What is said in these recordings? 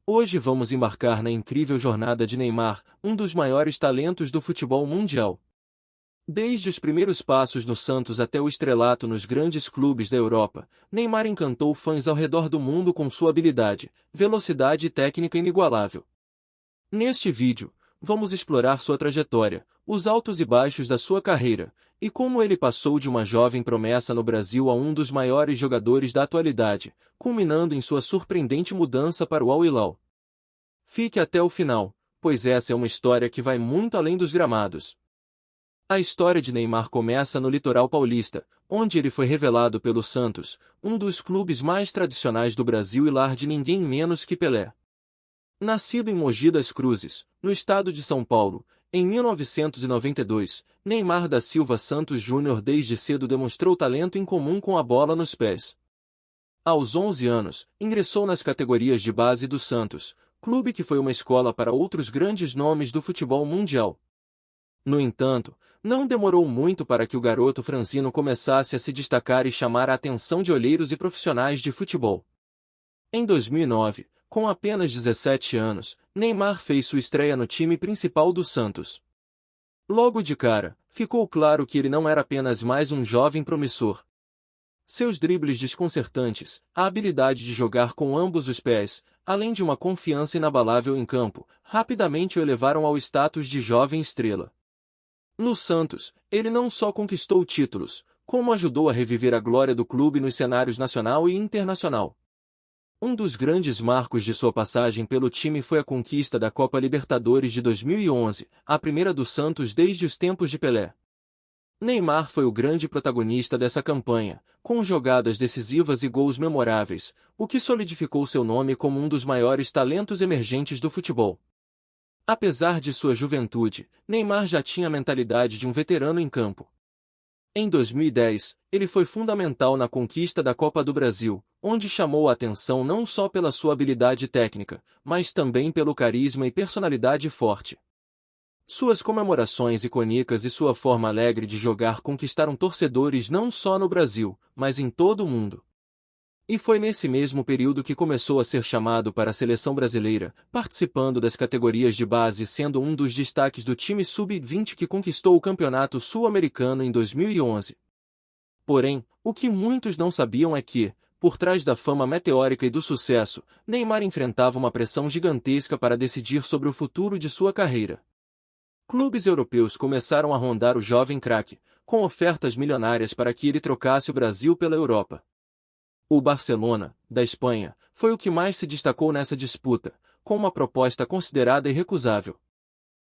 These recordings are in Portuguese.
Hoje vamos embarcar na incrível jornada de Neymar, um dos maiores talentos do futebol mundial. Desde os primeiros passos no Santos até o estrelato nos grandes clubes da Europa, Neymar encantou fãs ao redor do mundo com sua habilidade, velocidade e técnica inigualável. Neste vídeo, vamos explorar sua trajetória, os altos e baixos da sua carreira, e como ele passou de uma jovem promessa no Brasil a um dos maiores jogadores da atualidade, culminando em sua surpreendente mudança para o Al Hilal. Fique até o final, pois essa é uma história que vai muito além dos gramados. A história de Neymar começa no litoral paulista, onde ele foi revelado pelo Santos, um dos clubes mais tradicionais do Brasil e lar de ninguém menos que Pelé. Nascido em Mogi das Cruzes, no estado de São Paulo, em 1992, Neymar da Silva Santos Júnior desde cedo demonstrou talento incomum com a bola nos pés. Aos 11 anos, ingressou nas categorias de base do Santos, clube que foi uma escola para outros grandes nomes do futebol mundial. No entanto, não demorou muito para que o garoto franzino começasse a se destacar e chamar a atenção de olheiros e profissionais de futebol. Em 2009, com apenas 17 anos, Neymar fez sua estreia no time principal do Santos. Logo de cara, ficou claro que ele não era apenas mais um jovem promissor. Seus dribles desconcertantes, a habilidade de jogar com ambos os pés, além de uma confiança inabalável em campo, rapidamente o elevaram ao status de jovem estrela. No Santos, ele não só conquistou títulos, como ajudou a reviver a glória do clube nos cenários nacional e internacional. Um dos grandes marcos de sua passagem pelo time foi a conquista da Copa Libertadores de 2011, a primeira do Santos desde os tempos de Pelé. Neymar foi o grande protagonista dessa campanha, com jogadas decisivas e gols memoráveis, o que solidificou seu nome como um dos maiores talentos emergentes do futebol. Apesar de sua juventude, Neymar já tinha a mentalidade de um veterano em campo. Em 2010, ele foi fundamental na conquista da Copa do Brasil, onde chamou a atenção não só pela sua habilidade técnica, mas também pelo carisma e personalidade forte. Suas comemorações icônicas e sua forma alegre de jogar conquistaram torcedores não só no Brasil, mas em todo o mundo. E foi nesse mesmo período que começou a ser chamado para a seleção brasileira, participando das categorias de base e sendo um dos destaques do time sub-20 que conquistou o Campeonato Sul-Americano em 2011. Porém, o que muitos não sabiam é que, por trás da fama meteórica e do sucesso, Neymar enfrentava uma pressão gigantesca para decidir sobre o futuro de sua carreira. Clubes europeus começaram a rondar o jovem craque, com ofertas milionárias para que ele trocasse o Brasil pela Europa. O Barcelona, da Espanha, foi o que mais se destacou nessa disputa, com uma proposta considerada irrecusável.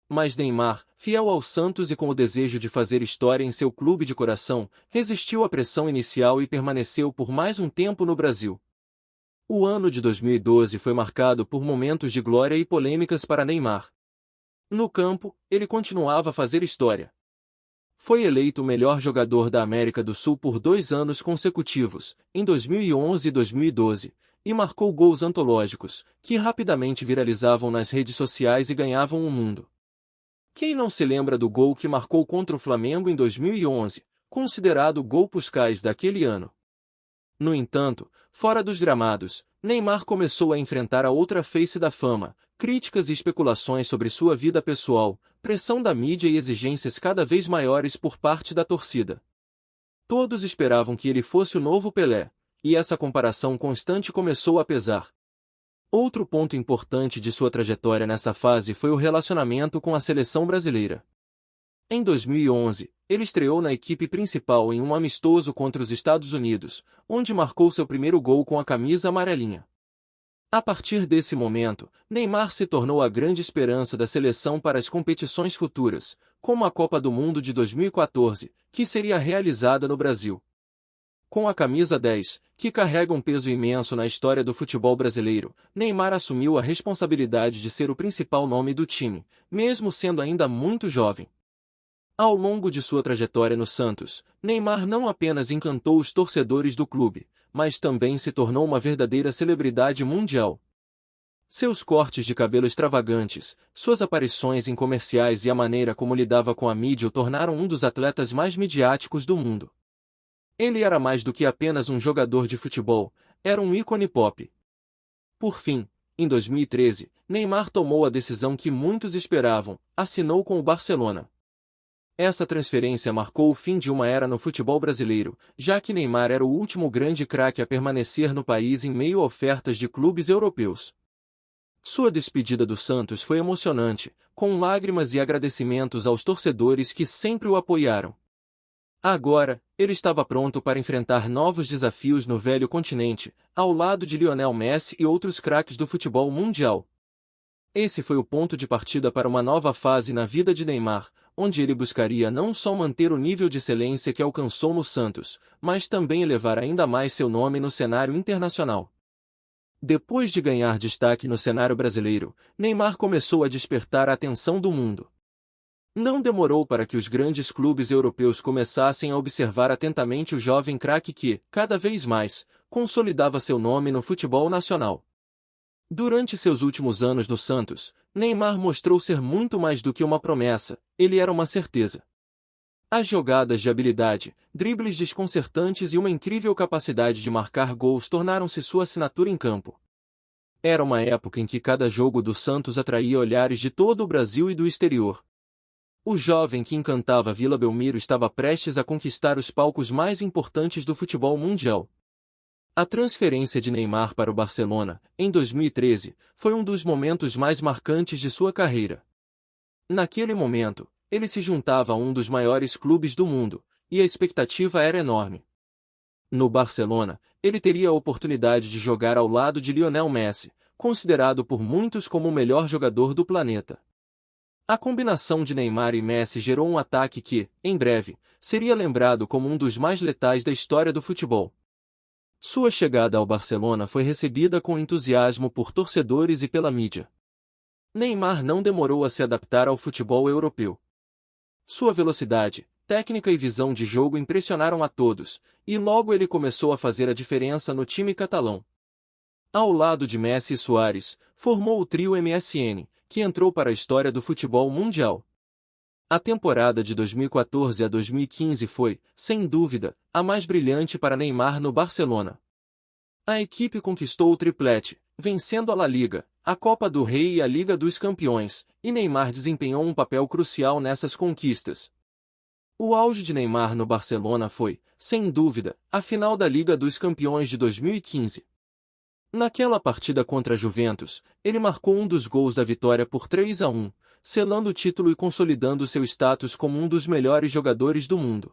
Mas Neymar, fiel ao Santos e com o desejo de fazer história em seu clube de coração, resistiu à pressão inicial e permaneceu por mais um tempo no Brasil. O ano de 2012 foi marcado por momentos de glória e polêmicas para Neymar. No campo, ele continuava a fazer história. Foi eleito o melhor jogador da América do Sul por 2 anos consecutivos, em 2011 e 2012, e marcou gols antológicos, que rapidamente viralizavam nas redes sociais e ganhavam o mundo. Quem não se lembra do gol que marcou contra o Flamengo em 2011, considerado o gol Puskás daquele ano? No entanto, fora dos gramados, Neymar começou a enfrentar a outra face da fama, críticas e especulações sobre sua vida pessoal, pressão da mídia e exigências cada vez maiores por parte da torcida. Todos esperavam que ele fosse o novo Pelé, e essa comparação constante começou a pesar. Outro ponto importante de sua trajetória nessa fase foi o relacionamento com a seleção brasileira. Em 2011, ele estreou na equipe principal em um amistoso contra os Estados Unidos, onde marcou seu primeiro gol com a camisa amarelinha. A partir desse momento, Neymar se tornou a grande esperança da seleção para as competições futuras, como a Copa do Mundo de 2014, que seria realizada no Brasil. Com a camisa 10, que carrega um peso imenso na história do futebol brasileiro, Neymar assumiu a responsabilidade de ser o principal nome do time, mesmo sendo ainda muito jovem. Ao longo de sua trajetória no Santos, Neymar não apenas encantou os torcedores do clube, mas também se tornou uma verdadeira celebridade mundial. Seus cortes de cabelo extravagantes, suas aparições em comerciais e a maneira como lidava com a mídia o tornaram um dos atletas mais midiáticos do mundo. Ele era mais do que apenas um jogador de futebol, era um ícone pop. Por fim, Em 2013, Neymar tomou a decisão que muitos esperavam, assinou com o Barcelona. Essa transferência marcou o fim de uma era no futebol brasileiro, já que Neymar era o último grande craque a permanecer no país em meio a ofertas de clubes europeus. Sua despedida do Santos foi emocionante, com lágrimas e agradecimentos aos torcedores que sempre o apoiaram. Agora, ele estava pronto para enfrentar novos desafios no velho continente, ao lado de Lionel Messi e outros craques do futebol mundial. Esse foi o ponto de partida para uma nova fase na vida de Neymar, onde ele buscaria não só manter o nível de excelência que alcançou no Santos, mas também elevar ainda mais seu nome no cenário internacional. Depois de ganhar destaque no cenário brasileiro, Neymar começou a despertar a atenção do mundo. Não demorou para que os grandes clubes europeus começassem a observar atentamente o jovem craque que, cada vez mais, consolidava seu nome no futebol nacional. Durante seus últimos anos no Santos, Neymar mostrou ser muito mais do que uma promessa, ele era uma certeza. As jogadas de habilidade, dribles desconcertantes e uma incrível capacidade de marcar gols tornaram-se sua assinatura em campo. Era uma época em que cada jogo do Santos atraía olhares de todo o Brasil e do exterior. O jovem que encantava Vila Belmiro estava prestes a conquistar os palcos mais importantes do futebol mundial. A transferência de Neymar para o Barcelona, em 2013, foi um dos momentos mais marcantes de sua carreira. Naquele momento, ele se juntava a um dos maiores clubes do mundo, e a expectativa era enorme. No Barcelona, ele teria a oportunidade de jogar ao lado de Lionel Messi, considerado por muitos como o melhor jogador do planeta. A combinação de Neymar e Messi gerou um ataque que, em breve, seria lembrado como um dos mais letais da história do futebol. Sua chegada ao Barcelona foi recebida com entusiasmo por torcedores e pela mídia. Neymar não demorou a se adaptar ao futebol europeu. Sua velocidade, técnica e visão de jogo impressionaram a todos, e logo ele começou a fazer a diferença no time catalão. Ao lado de Messi e Suárez, formou o trio MSN, que entrou para a história do futebol mundial. A temporada de 2014 a 2015 foi, sem dúvida, a mais brilhante para Neymar no Barcelona. A equipe conquistou o triplete, vencendo a La Liga, a Copa do Rei e a Liga dos Campeões, e Neymar desempenhou um papel crucial nessas conquistas. O auge de Neymar no Barcelona foi, sem dúvida, a final da Liga dos Campeões de 2015. Naquela partida contra a Juventus, ele marcou um dos gols da vitória por 3-1, selando o título e consolidando seu status como um dos melhores jogadores do mundo.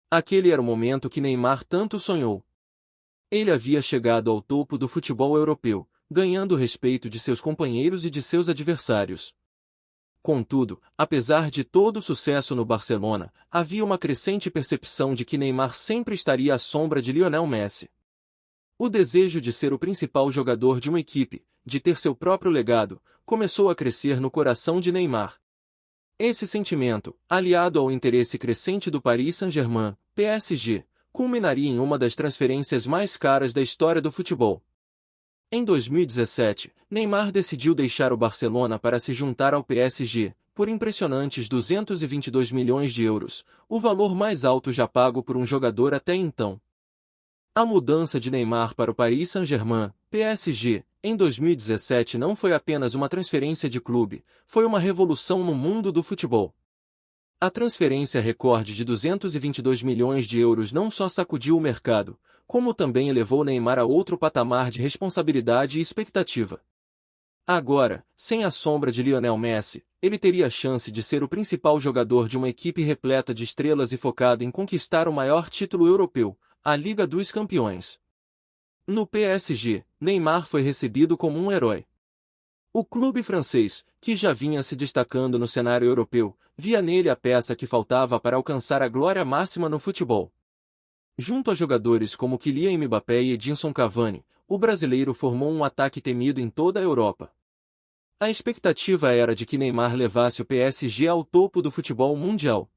Aquele era o momento que Neymar tanto sonhou. Ele havia chegado ao topo do futebol europeu, ganhando o respeito de seus companheiros e de seus adversários. Contudo, apesar de todo o sucesso no Barcelona, havia uma crescente percepção de que Neymar sempre estaria à sombra de Lionel Messi. O desejo de ser o principal jogador de uma equipe, de ter seu próprio legado, começou a crescer no coração de Neymar. Esse sentimento, aliado ao interesse crescente do Paris Saint-Germain, PSG, culminaria em uma das transferências mais caras da história do futebol. Em 2017, Neymar decidiu deixar o Barcelona para se juntar ao PSG, por impressionantes 222 milhões de euros, o valor mais alto já pago por um jogador até então. A mudança de Neymar para o Paris Saint-Germain, PSG, em 2017 não foi apenas uma transferência de clube, foi uma revolução no mundo do futebol. A transferência recorde de 222 milhões de euros não só sacudiu o mercado, como também elevou Neymar a outro patamar de responsabilidade e expectativa. Agora, sem a sombra de Lionel Messi, ele teria a chance de ser o principal jogador de uma equipe repleta de estrelas e focado em conquistar o maior título europeu, a Liga dos Campeões. No PSG, Neymar foi recebido como um herói. O clube francês, que já vinha se destacando no cenário europeu, via nele a peça que faltava para alcançar a glória máxima no futebol. Junto a jogadores como Kylian Mbappé e Edinson Cavani, o brasileiro formou um ataque temido em toda a Europa. A expectativa era de que Neymar levasse o PSG ao topo do futebol mundial.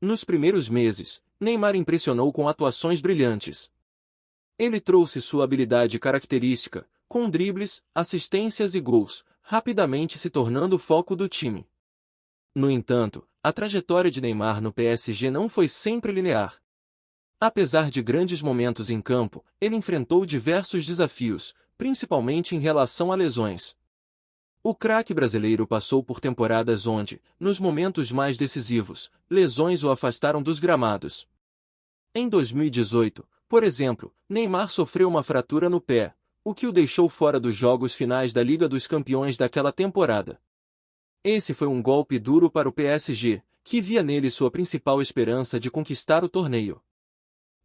Nos primeiros meses, Neymar impressionou com atuações brilhantes. Ele trouxe sua habilidade característica, com dribles, assistências e gols, rapidamente se tornando o foco do time. No entanto, a trajetória de Neymar no PSG não foi sempre linear. Apesar de grandes momentos em campo, ele enfrentou diversos desafios, principalmente em relação a lesões. O craque brasileiro passou por temporadas onde, nos momentos mais decisivos, lesões o afastaram dos gramados. Em 2018, por exemplo, Neymar sofreu uma fratura no pé, o que o deixou fora dos jogos finais da Liga dos Campeões daquela temporada. Esse foi um golpe duro para o PSG, que via nele sua principal esperança de conquistar o torneio.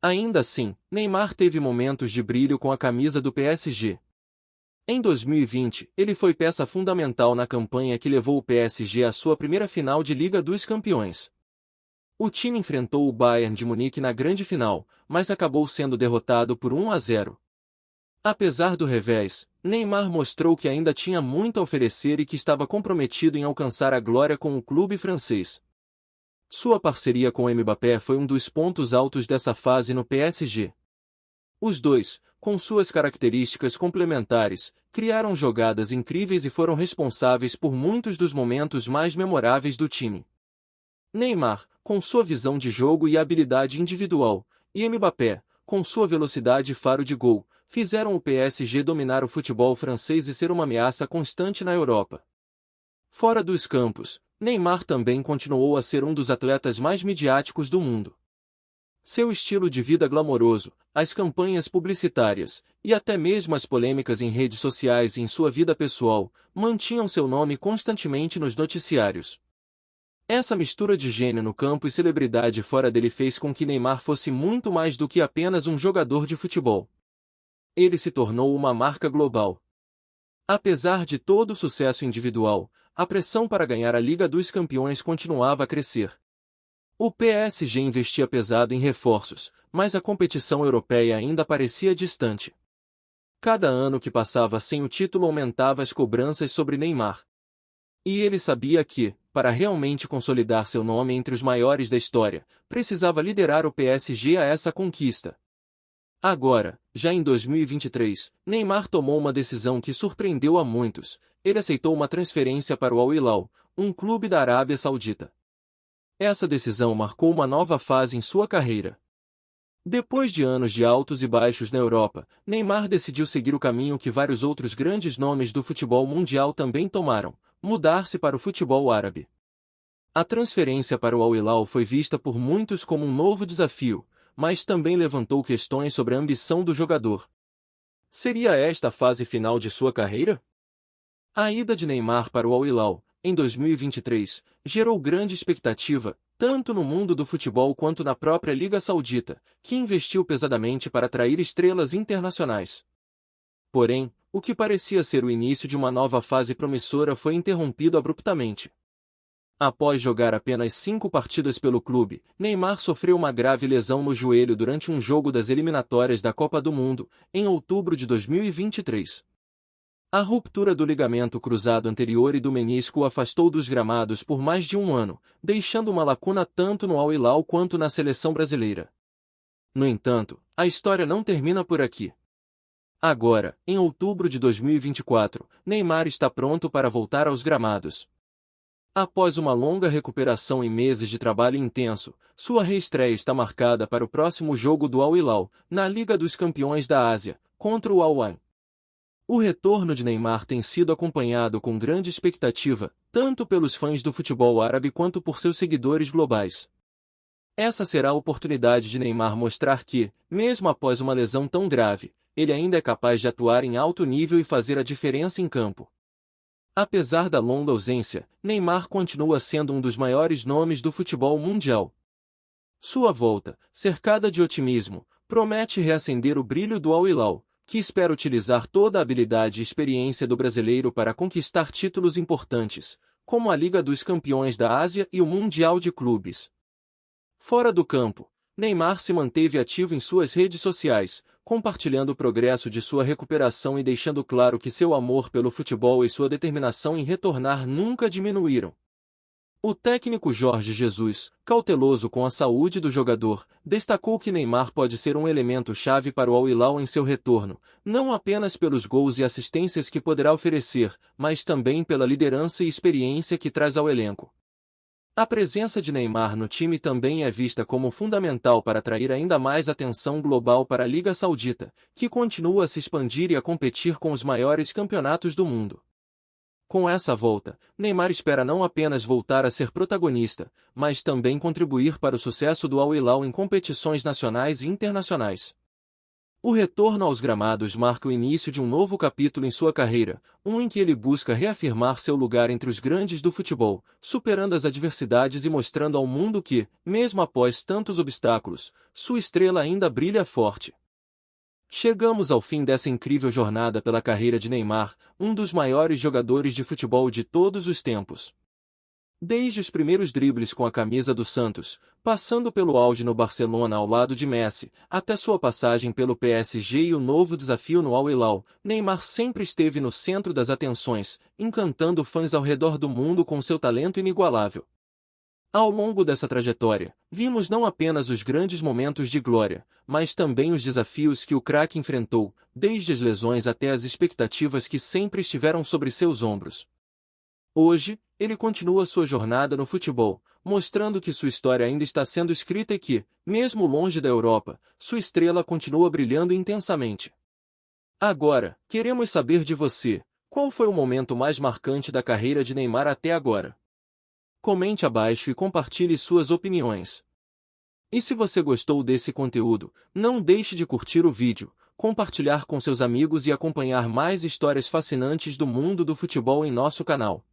Ainda assim, Neymar teve momentos de brilho com a camisa do PSG. Em 2020, ele foi peça fundamental na campanha que levou o PSG à sua primeira final de Liga dos Campeões. O time enfrentou o Bayern de Munique na grande final, mas acabou sendo derrotado por 1-0. Apesar do revés, Neymar mostrou que ainda tinha muito a oferecer e que estava comprometido em alcançar a glória com o clube francês. Sua parceria com Mbappé foi um dos pontos altos dessa fase no PSG. Os dois, com suas características complementares, criaram jogadas incríveis e foram responsáveis por muitos dos momentos mais memoráveis do time. Neymar, com sua visão de jogo e habilidade individual, e Mbappé, com sua velocidade e faro de gol, fizeram o PSG dominar o futebol francês e ser uma ameaça constante na Europa. Fora dos campos, Neymar também continuou a ser um dos atletas mais midiáticos do mundo. Seu estilo de vida glamouroso, as campanhas publicitárias, e até mesmo as polêmicas em redes sociais e em sua vida pessoal, mantinham seu nome constantemente nos noticiários. Essa mistura de gênio no campo e celebridade fora dele fez com que Neymar fosse muito mais do que apenas um jogador de futebol. Ele se tornou uma marca global. Apesar de todo o sucesso individual, a pressão para ganhar a Liga dos Campeões continuava a crescer. O PSG investia pesado em reforços, mas a competição europeia ainda parecia distante. Cada ano que passava sem o título aumentava as cobranças sobre Neymar. E ele sabia que, para realmente consolidar seu nome entre os maiores da história, precisava liderar o PSG a essa conquista. Agora, já em 2023, Neymar tomou uma decisão que surpreendeu a muitos. Ele aceitou uma transferência para o Al Hilal, um clube da Arábia Saudita. Essa decisão marcou uma nova fase em sua carreira. Depois de anos de altos e baixos na Europa, Neymar decidiu seguir o caminho que vários outros grandes nomes do futebol mundial também tomaram: mudar-se para o futebol árabe. A transferência para o Al Hilal foi vista por muitos como um novo desafio, mas também levantou questões sobre a ambição do jogador. Seria esta a fase final de sua carreira? A ida de Neymar para o Al Hilal, em 2023, gerou grande expectativa, tanto no mundo do futebol quanto na própria Liga Saudita, que investiu pesadamente para atrair estrelas internacionais. Porém, o que parecia ser o início de uma nova fase promissora foi interrompido abruptamente. Após jogar apenas 5 partidas pelo clube, Neymar sofreu uma grave lesão no joelho durante um jogo das eliminatórias da Copa do Mundo, em outubro de 2023. A ruptura do ligamento cruzado anterior e do menisco o afastou dos gramados por mais de um ano, deixando uma lacuna tanto no Al Hilal quanto na seleção brasileira. No entanto, a história não termina por aqui. Agora, em outubro de 2024, Neymar está pronto para voltar aos gramados. Após uma longa recuperação e meses de trabalho intenso, sua reestreia está marcada para o próximo jogo do Al Hilal, na Liga dos Campeões da Ásia, contra o Al Ain. O retorno de Neymar tem sido acompanhado com grande expectativa, tanto pelos fãs do futebol árabe quanto por seus seguidores globais. Essa será a oportunidade de Neymar mostrar que, mesmo após uma lesão tão grave, ele ainda é capaz de atuar em alto nível e fazer a diferença em campo. Apesar da longa ausência, Neymar continua sendo um dos maiores nomes do futebol mundial. Sua volta, cercada de otimismo, promete reacender o brilho do Al Hilal, que espera utilizar toda a habilidade e experiência do brasileiro para conquistar títulos importantes, como a Liga dos Campeões da Ásia e o Mundial de Clubes. Fora do campo, Neymar se manteve ativo em suas redes sociais, compartilhando o progresso de sua recuperação e deixando claro que seu amor pelo futebol e sua determinação em retornar nunca diminuíram. O técnico Jorge Jesus, cauteloso com a saúde do jogador, destacou que Neymar pode ser um elemento-chave para o Al Hilal em seu retorno, não apenas pelos gols e assistências que poderá oferecer, mas também pela liderança e experiência que traz ao elenco. A presença de Neymar no time também é vista como fundamental para atrair ainda mais atenção global para a Liga Saudita, que continua a se expandir e a competir com os maiores campeonatos do mundo. Com essa volta, Neymar espera não apenas voltar a ser protagonista, mas também contribuir para o sucesso do Al Hilal em competições nacionais e internacionais. O retorno aos gramados marca o início de um novo capítulo em sua carreira, um em que ele busca reafirmar seu lugar entre os grandes do futebol, superando as adversidades e mostrando ao mundo que, mesmo após tantos obstáculos, sua estrela ainda brilha forte. Chegamos ao fim dessa incrível jornada pela carreira de Neymar, um dos maiores jogadores de futebol de todos os tempos. Desde os primeiros dribles com a camisa do Santos, passando pelo auge no Barcelona ao lado de Messi, até sua passagem pelo PSG e o novo desafio no Al Hilal, Neymar sempre esteve no centro das atenções, encantando fãs ao redor do mundo com seu talento inigualável. Ao longo dessa trajetória, vimos não apenas os grandes momentos de glória, mas também os desafios que o craque enfrentou, desde as lesões até as expectativas que sempre estiveram sobre seus ombros. Hoje, ele continua sua jornada no futebol, mostrando que sua história ainda está sendo escrita e que, mesmo longe da Europa, sua estrela continua brilhando intensamente. Agora, queremos saber de você, qual foi o momento mais marcante da carreira de Neymar até agora? Comente abaixo e compartilhe suas opiniões. E se você gostou desse conteúdo, não deixe de curtir o vídeo, compartilhar com seus amigos e acompanhar mais histórias fascinantes do mundo do futebol em nosso canal.